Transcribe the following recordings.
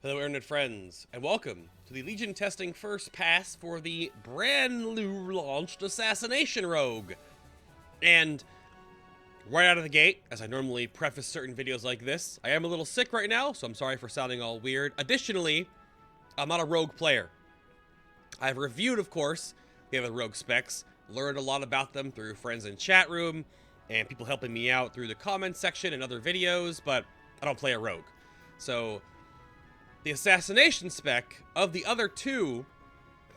Hello, internet friends, and welcome to the Legion testing first pass for the brand new launched Assassination Rogue. And right out of the gate, as I normally preface certain videos like this, I am a little sick right now, so I'm sorry for sounding all weird. Additionally, I'm not a Rogue player. I've reviewed, of course, the other Rogue specs, learned a lot about them through friends in chat room, and people helping me out through the comments section and other videos, but I don't play a Rogue. So the assassination spec of the other two,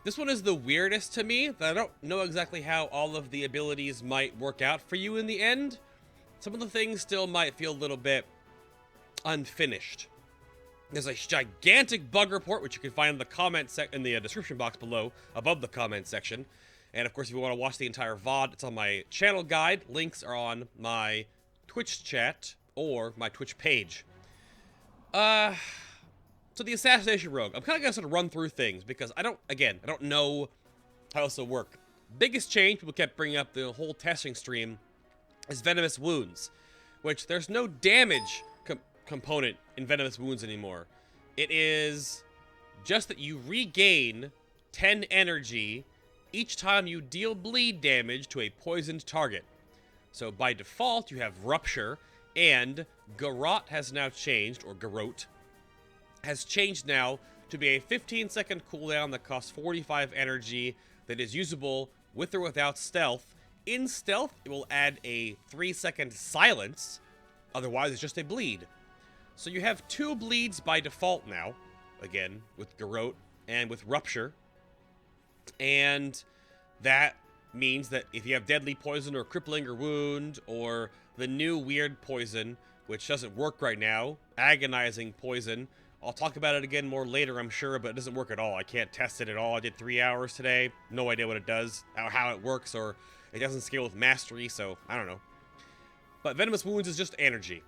this one is the weirdest to me. I don't know exactly how all of the abilities might work out for you in the end. Some of the things still might feel a little bit unfinished. There's a gigantic bug report, which you can find in the in the description box below, above the comment section. And of course, if you want to watch the entire VOD, it's on my channel guide. Links are on my Twitch chat or my Twitch page. So the Assassination Rogue, I'm kind of going to sort of run through things because I don't know how this will work. Biggest change, people kept bringing up the whole testing stream, is Venomous Wounds, which there's no damage component in Venomous Wounds anymore. It is just that you regain 10 energy each time you deal bleed damage to a poisoned target. So by default, you have Rupture, and Garrote has now changed, or Garrote, has changed now to be a 15-second cooldown that costs 45 energy that is usable with or without stealth. In stealth, it will add a 3-second silence, otherwise it's just a bleed. So you have 2 bleeds by default now, again, with Garrote and with Rupture. And that means that if you have Deadly Poison or Crippling or Wound, or the new weird poison, which doesn't work right now, Agonizing Poison, I'll talk about it again more later, I'm sure, but it doesn't work at all. I can't test it at all. I did 3 hours today. No idea what it does, how it works, or it doesn't scale with Mastery, so I don't know. But Venomous Wounds is just energy.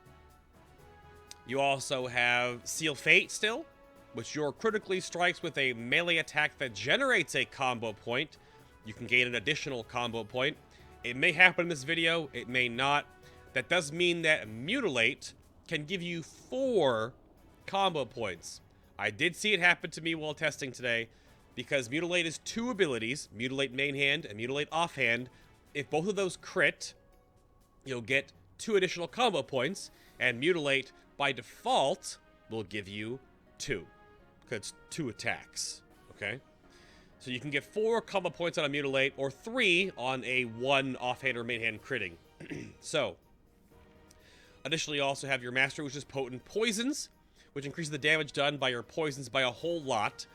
You also have Seal Fate still, which your critically strikes with a melee attack that generates a combo point. You can gain an additional combo point. It may happen in this video, it may not. That does mean that Mutilate can give you 4 combo points. I did see it happen to me while testing today, because Mutilate is 2 abilities, Mutilate main hand and Mutilate offhand. If both of those crit, you'll get 2 additional combo points, and Mutilate by default will give you 2, because it's 2 attacks, okay? So you can get 4 combo points on a Mutilate, or 3 on a 1 offhand or main hand critting. So, additionally you also have your Master, which is Potent Poisons, which increases the damage done by your poisons by a whole lot,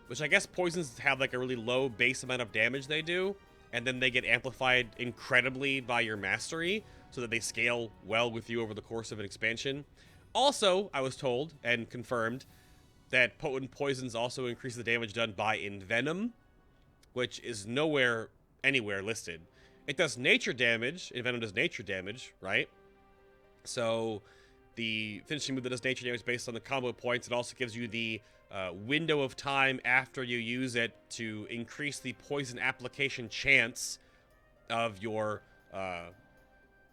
which I guess poisons have like a really low base amount of damage they do, and then they get amplified incredibly by your mastery, so that they scale well with you over the course of an expansion. Also, I was told, and confirmed, that potent poisons also increase the damage done by Envenom, which is nowhere, anywhere listed. It does nature damage, Envenom does nature damage, right? So the finishing move that does nature damage based on the combo points. It also gives you the window of time after you use it to increase the poison application chance of your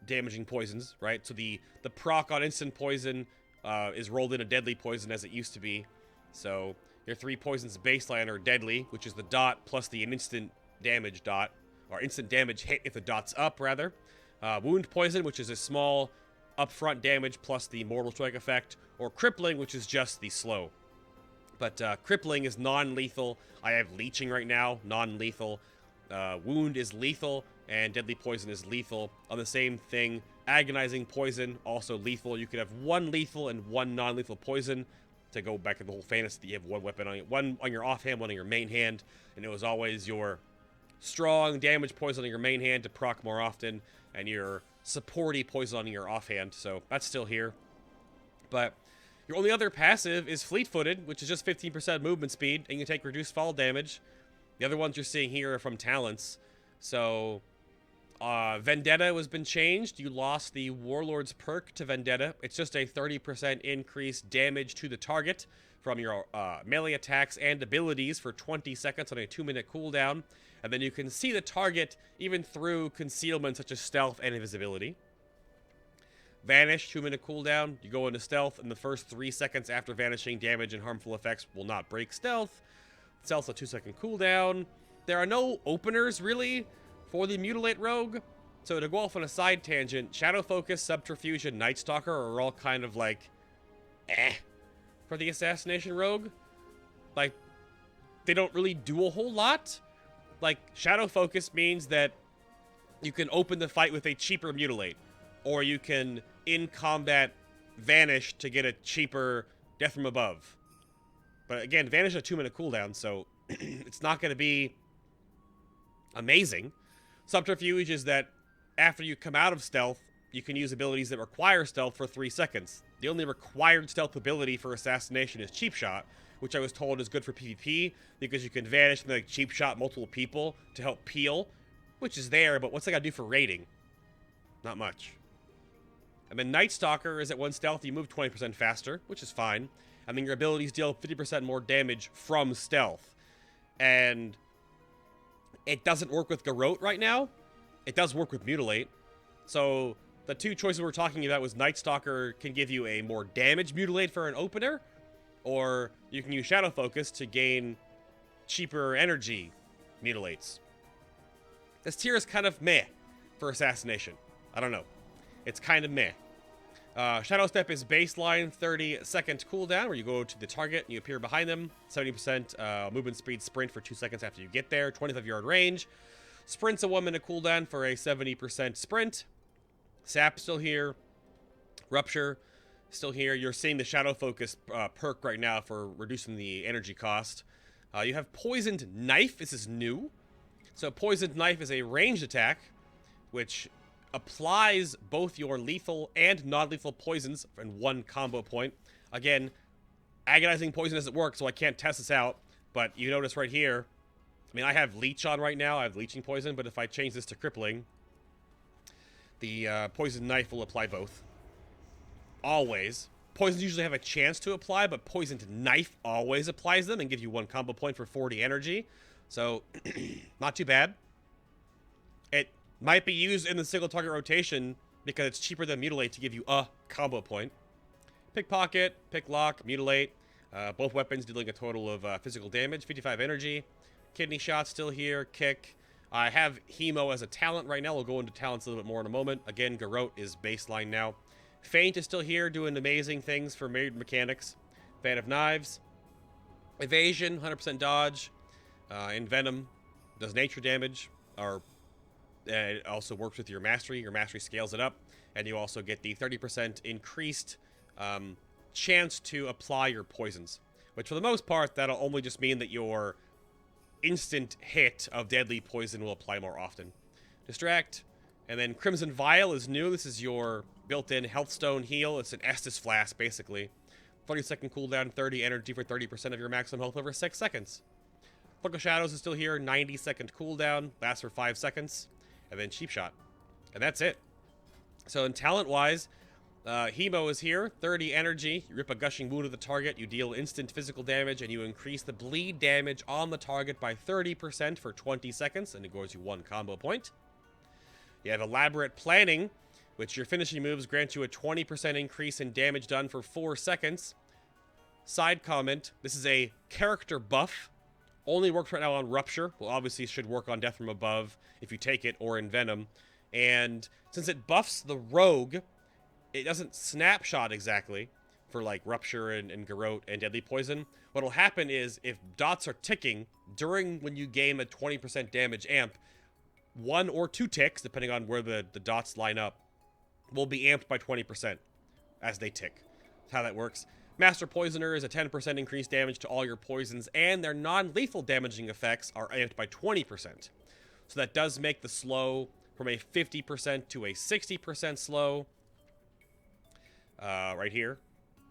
damaging poisons, right? So the proc on instant poison is rolled into deadly poison as it used to be. So your 3 poisons baseline are deadly, which is the dot plus the instant damage dot, or instant damage hit if the dot's up, rather. Wound poison, which is a small upfront damage plus the Mortal Strike effect, or Crippling, which is just the slow. But Crippling is non-lethal. I have Leeching right now, non-lethal. Wound is lethal, and Deadly Poison is lethal. On the same thing, Agonizing Poison, also lethal. You could have 1 lethal and 1 non-lethal poison. To go back to the whole fantasy, you have 1 weapon on one on your offhand, 1 on your main hand, and it was always your strong damage poison on your main hand to proc more often, and your supporty poison on your offhand, so that's still here. But your only other passive is Fleet-Footed, which is just 15% movement speed, and you take reduced fall damage. The other ones you're seeing here are from talents. So Vendetta has been changed. You lost the Warlord's perk to Vendetta. It's just a 30% increased damage to the target from your melee attacks and abilities for 20 seconds on a 2-minute cooldown. And then you can see the target even through concealment such as stealth and invisibility. Vanish, 2-minute cooldown. You go into stealth, and the first 3 seconds after vanishing, damage and harmful effects will not break stealth. Stealth's a 2-second cooldown. There are no openers, really, for the Mutilate Rogue. So to go off on a side tangent, Shadow Focus, Subterfuge, and Night Stalker are all kind of like, for the Assassination Rogue. Like, they don't really do a whole lot. Like, Shadow Focus means that you can open the fight with a cheaper Mutilate. Or you can, in combat, vanish to get a cheaper Death from Above. But again, vanish is a 2-minute cooldown, so it's not going to be amazing. Subterfuge is that after you come out of stealth, you can use abilities that require stealth for 3 seconds. The only required stealth ability for Assassination is Cheap Shot, which I was told is good for PvP, because you can vanish and like cheap shot multiple people to help peel, which is there, but what's that gotta do for raiding? Not much. And then Night Stalker is at 1 stealth, you move 20% faster, which is fine. And then your abilities deal 50% more damage from stealth. And it doesn't work with Garrote right now. It does work with Mutilate. So the 2 choices we're talking about was Night Stalker can give you a more damage Mutilate for an opener, or you can use Shadow Focus to gain cheaper energy Mutilates. This tier is kind of meh for Assassination. I don't know. It's kind of meh. Shadow Step is baseline 30-second cooldown, where you go to the target and you appear behind them. 70% movement speed sprint for 2 seconds after you get there. 25-yard range. Sprint's a 1-minute cooldown for a 70% sprint. Sap still here. Rupture still here. You're seeing the Shadow Focus perk right now for reducing the energy cost. You have Poisoned Knife. This is new. So Poisoned Knife is a ranged attack, which applies both your lethal and non-lethal poisons in 1 combo point. Again, agonizing poison doesn't work, so I can't test this out. But you notice right here, I mean, I have Leech on right now. I have Leeching Poison, but if I change this to Crippling, the Poisoned Knife will apply both. Always. Poisons usually have a chance to apply, but Poisoned Knife always applies them and gives you 1 combo point for 40 energy. So, not too bad. It might be used in the single target rotation because it's cheaper than Mutilate to give you a combo point. Pickpocket, Picklock, Mutilate. Both weapons dealing a total of physical damage, 55 energy. Kidney Shot still here, Kick. I have Hemo as a talent right now. We'll go into talents a little bit more in a moment. Again, Garrote is baseline now. Feint is still here, doing amazing things for mechanics. Fan of Knives. Evasion, 100% dodge. Envenom does nature damage, or it also works with your mastery. Your mastery scales it up, and you also get the 30% increased chance to apply your poisons, which for the most part, that'll only just mean that your instant hit of deadly poison will apply more often. Distract, and then Crimson Vial is new. This is your built-in health stone heal. It's an Estus Flask, basically. 30-second cooldown, 30 energy for 30% of your maximum health over 6 seconds. Cloak of Shadows is still here, 90-second cooldown, lasts for 5 seconds, and then Cheap Shot. And that's it. So in talent-wise, Hemo is here, 30 energy, you rip a gushing wound at the target, you deal instant physical damage, and you increase the bleed damage on the target by 30% for 20 seconds, and it goes you 1 combo point. You have Elaborate Planning, which your finishing moves grant you a 20% increase in damage done for 4 seconds. Side comment, this is a character buff. Only works right now on Rupture. Well, obviously should work on Death from Above if you take it, or in Venom. And since it buffs the Rogue, it doesn't snapshot exactly for like Rupture and Garrote and Deadly Poison. What'll happen is if dots are ticking during when you gain a 20% damage amp, 1 or 2 ticks, depending on where the dots line up, will be amped by 20% as they tick. That's how that works. Master Poisoner is a 10% increased damage to all your poisons, and their non-lethal damaging effects are amped by 20%. So that does make the slow from a 50% to a 60% slow. Right here.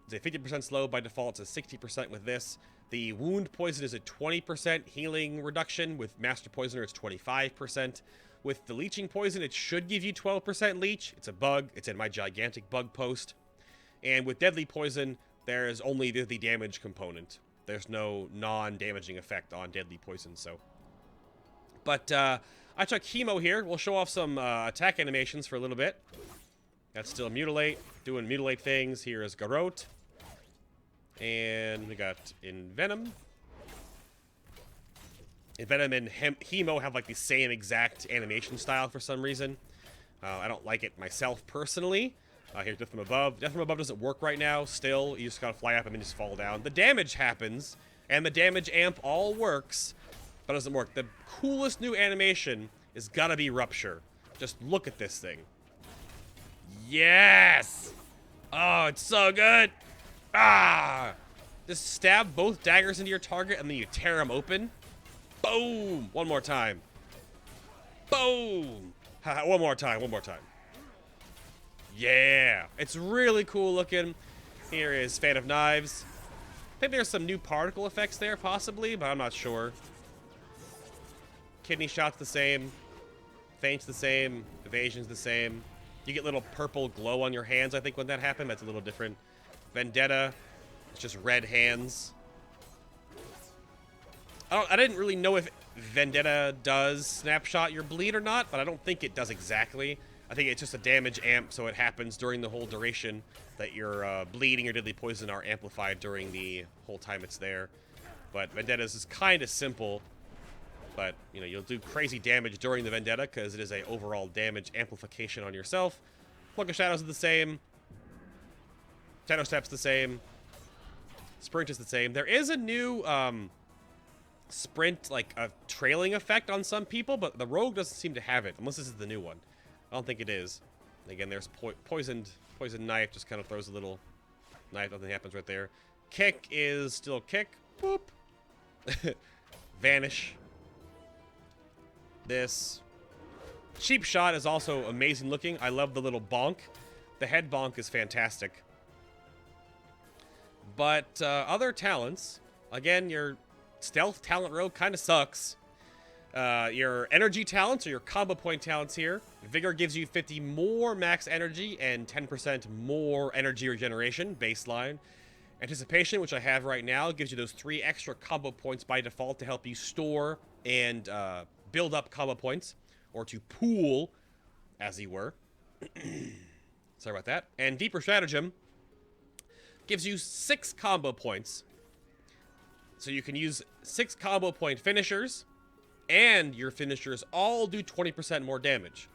It's a 50% slow by default. It's a 60% with this. The Wound Poison is a 20% healing reduction. With Master Poisoner, it's 25%. With the Leeching Poison, it should give you 12% leech. It's a bug. It's in my gigantic bug post. And with Deadly Poison, there is only the damage component. There's no non-damaging effect on Deadly Poison, so. But I took Hemo here. We'll show off some attack animations for a little bit. That's still Mutilate, doing Mutilate things. Here is Garrote. And we got Envenom. Envenom and Hemo have like the same exact animation style for some reason. I don't like it myself personally. Here's Death from Above. Death from Above doesn't work right now. Still, you just gotta fly up and then just fall down. The damage happens, and the damage amp all works, but it doesn't work. The coolest new animation is gotta be Rupture. Just look at this thing. Yes! Oh, it's so good! Ah! Just stab both daggers into your target, and then you tear them open. Boom! One more time. Boom! One more time, one more time. Yeah! It's really cool looking. Here is Fan of Knives. I think there's some new particle effects there, possibly, but I'm not sure. Kidney Shot's the same. Feint's the same. Evasion's the same. You get little purple glow on your hands, I think, when that happened. That's a little different. Vendetta. It's just red hands. I didn't really know if Vendetta does snapshot your bleed or not, but I don't think it does exactly. I think it's just a damage amp, so it happens during the whole duration that your bleeding or deadly poison are amplified during the whole time it's there. But Vendetta's is kind of simple, but you know, you'll do crazy damage during the Vendetta because it is a overall damage amplification on yourself. Plug of Shadows is the same. Shadow Step's the same. Sprint is the same. There is a new sprint, like a trailing effect on some people, but the Rogue doesn't seem to have it, unless this is the new one. I don't think it is. Again, there's poisoned knife, just kind of throws a little knife, nothing happens right there. Kick is still kick. Boop. Vanish. This. Cheap Shot is also amazing looking. I love the little bonk. The head bonk is fantastic. But other talents, again, your stealth talent rogue kind of sucks. Your energy talents, or your combo point talents here. Vigor gives you 50 more max energy and 10% more energy regeneration, baseline. Anticipation, which I have right now, gives you those 3 extra combo points by default to help you store and build up combo points, or to pool, as you were. Sorry about that. And Deeper Stratagem gives you 6 combo points. So you can use 6 combo point finishers, and your finishers all do 20% more damage.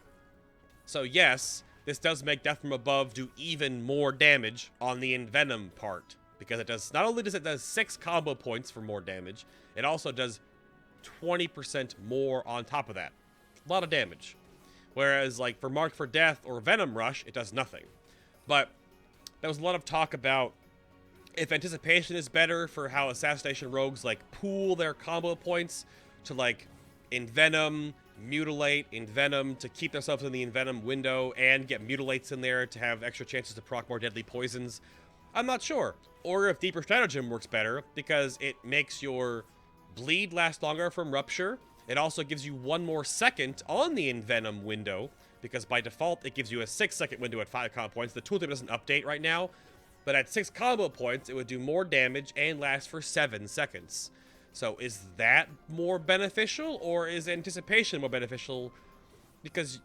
So yes, this does make Death from Above do even more damage on the Envenom part, because it does, not only does it does 6 combo points for more damage, it also does 20% more on top of that. A lot of damage. Whereas like for Marked for Death or Venom Rush, it does nothing. But there was a lot of talk about if Anticipation is better for how Assassination Rogues like pool their combo points to like Envenom, Mutilate, Envenom to keep themselves in the Envenom window and get Mutilates in there to have extra chances to proc more deadly poisons. I'm not sure. Or if Deeper Stratagem works better because it makes your bleed last longer from Rupture. It also gives you 1 more second on the Envenom window because by default it gives you a 6-second window at 5 combo points. The tooltip doesn't update right now, but at 6 combo points it would do more damage and last for 7 seconds. So is that more beneficial, or is Anticipation more beneficial? Because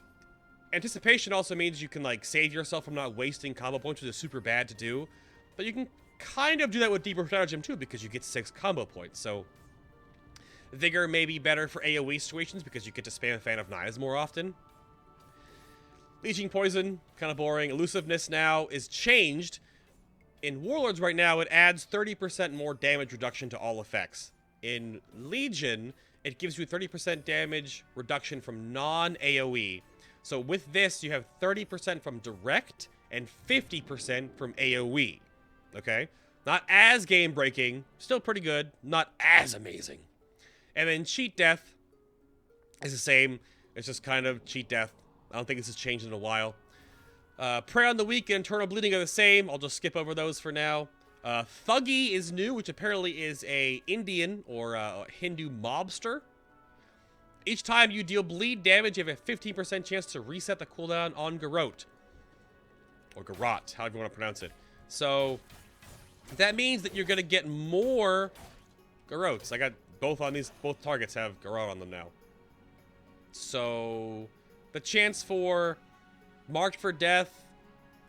Anticipation also means you can like save yourself from not wasting combo points, which is super bad to do. But you can kind of do that with Deeper Stratagem too, because you get 6 combo points. So Vigor may be better for AoE situations because you get to spam Fan of Knives more often. Leeching Poison, kind of boring. Elusiveness now is changed. In Warlords right now, it adds 30% more damage reduction to all effects. In Legion, it gives you 30% damage reduction from non-AoE. So with this, you have 30% from direct and 50% from AoE. Okay? Not as game-breaking, still pretty good, not as amazing. And then Cheat Death is the same. It's just kind of Cheat Death. I don't think this has changed in a while. Prey on the Weak and Eternal Bleeding are the same. I'll just skip over those for now. Thuggy is new, which apparently is a Indian or a Hindu mobster. Each time you deal bleed damage, you have a 15% chance to reset the cooldown on Garrote. Or Garrot, however you want to pronounce it. So that means that you're going to get more Garrotes. I got both on these, both targets have Garrot on them now. So the chance for Marked for Death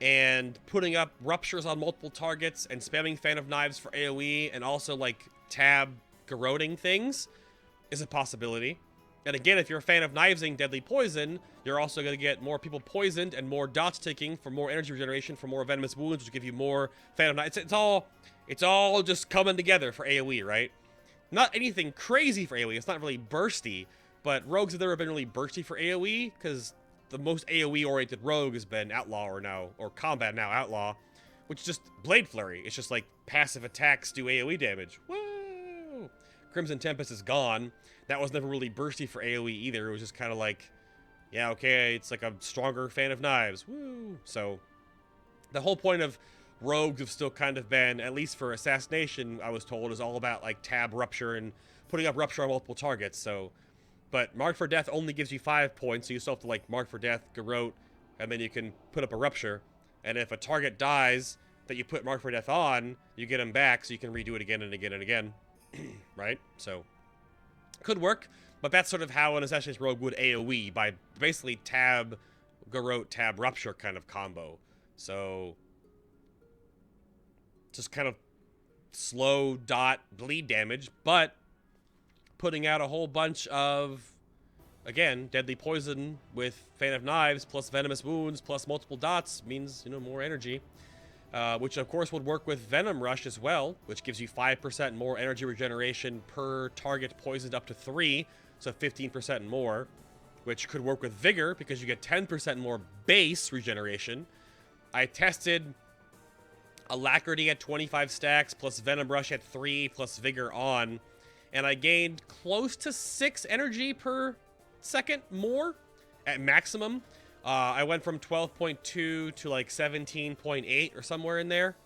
and putting up ruptures on multiple targets and spamming Fan of Knives for AoE and also like tab garroting things is a possibility. And again, if you're a fan of knivesing Deadly Poison, you're also going to get more people poisoned and more dots ticking for more energy regeneration, for more venomous wounds, which give you more Fan of Knives. It's all just coming together for AoE, right? Not anything crazy for AoE. It's not really bursty, but rogues have never been really bursty for AoE because the most AoE-oriented rogue has been Outlaw or Combat now Outlaw, which is just Blade Flurry. It's just like passive attacks do AoE damage. Woo! Crimson Tempest is gone. That was never really bursty for AoE either. It was just kind of like, yeah, okay, it's like a stronger Fan of Knives. Woo! So, the whole point of rogues have still kind of been, at least for Assassination, I was told, is all about like tab rupture and putting up rupture on multiple targets, so... But Mark for Death only gives you 5 points, so you still have to, like, Mark for Death, garrote, and then you can put up a Rupture. And if a target dies that you put Mark for Death on, you get him back, so you can redo it again and again and again. Right? So, could work, but that's sort of how an Assassination Rogue would AoE, by basically tab, garrote, tab, Rupture kind of combo. So, just kind of slow dot bleed damage, but putting out a whole bunch of, again, Deadly Poison with Fan of Knives plus Venomous Wounds plus multiple dots means, you know, more energy. Which, of course, would work with Venom Rush as well, which gives you 5% more energy regeneration per target poisoned up to 3, so 15% more, which could work with Vigor because you get 10% more base regeneration. I tested Alacrity at 25 stacks plus Venom Rush at 3 plus Vigor on, and I gained close to 6 energy per second more at maximum. I went from 12.2 to like 17.8 or somewhere in there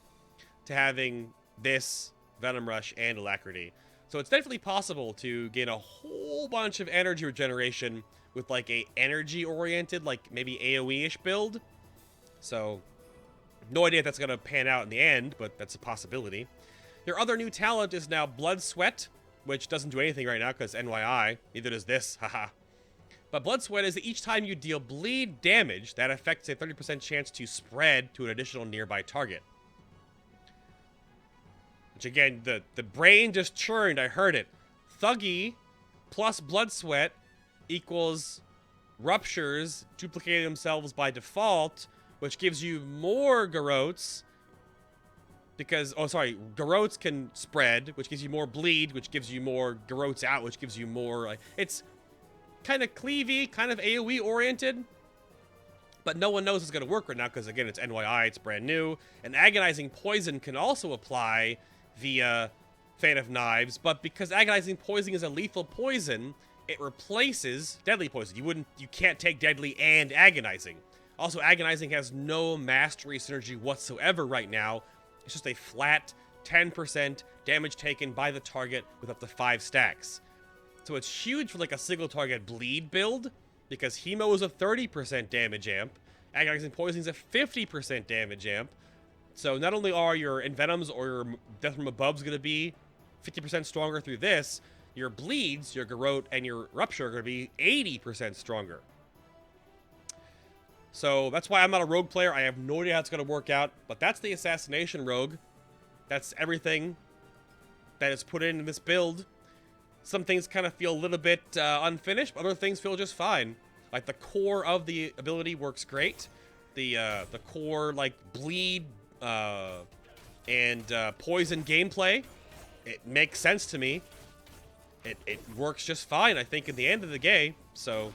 to having this Venom Rush and Alacrity. So it's definitely possible to gain a whole bunch of energy regeneration with like a energy-oriented, like maybe AoE-ish build. So no idea if that's going to pan out in the end, but that's a possibility. Your other new talent is now Blood Sweat, which doesn't do anything right now because NYI. Neither does this, haha. But Blood Sweat is that each time you deal bleed damage, that affects a 30% chance to spread to an additional nearby target. Which again, the brain just churned, I heard it. Thuggy plus Blood Sweat equals ruptures duplicating themselves by default, which gives you more garrotes. Because, oh, sorry, garrotes can spread, which gives you more bleed, which gives you more garrotes out, which gives you more, like, it's kind of cleavy, kind of AoE-oriented, but no one knows it's going to work right now, because, again, it's NYI, it's brand new, and Agonizing Poison can also apply via Fan of Knives, but because Agonizing Poison is a lethal poison, it replaces Deadly Poison. You can't take Deadly and Agonizing. Also, Agonizing has no mastery synergy whatsoever right now. It's just a flat 10% damage taken by the target with up to 5 stacks. So it's huge for like a single target bleed build, because Hemo is a 30% damage amp, Agonizing Poison is a 50% damage amp. So not only are your Envenoms or your Death from Above's going to be 50% stronger through this, your bleeds, your Garrote, and your Rupture are going to be 80% stronger. So that's why I'm not a rogue player. I have no idea how it's going to work out, but that's the Assassination Rogue. That's everything that is put in this build. Some things kind of feel a little bit unfinished, but other things feel just fine. Like the core of the ability works great. The core like bleed and poison gameplay, it makes sense to me. It works just fine, I think, at the end of the day. So,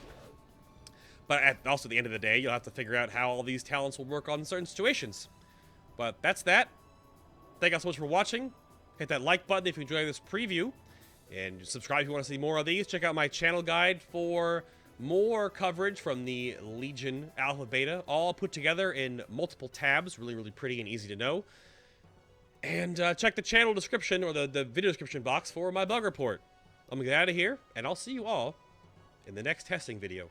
but also at the end of the day, you'll have to figure out how all these talents will work on certain situations. But that's that. Thank you all so much for watching. Hit that like button if you enjoyed this preview. And subscribe if you want to see more of these. Check out my channel guide for more coverage from the Legion Alpha Beta, all put together in multiple tabs. Really, really pretty and easy to know. And check the channel description or the video description box for my bug report. I'm going to get out of here, and I'll see you all in the next testing video.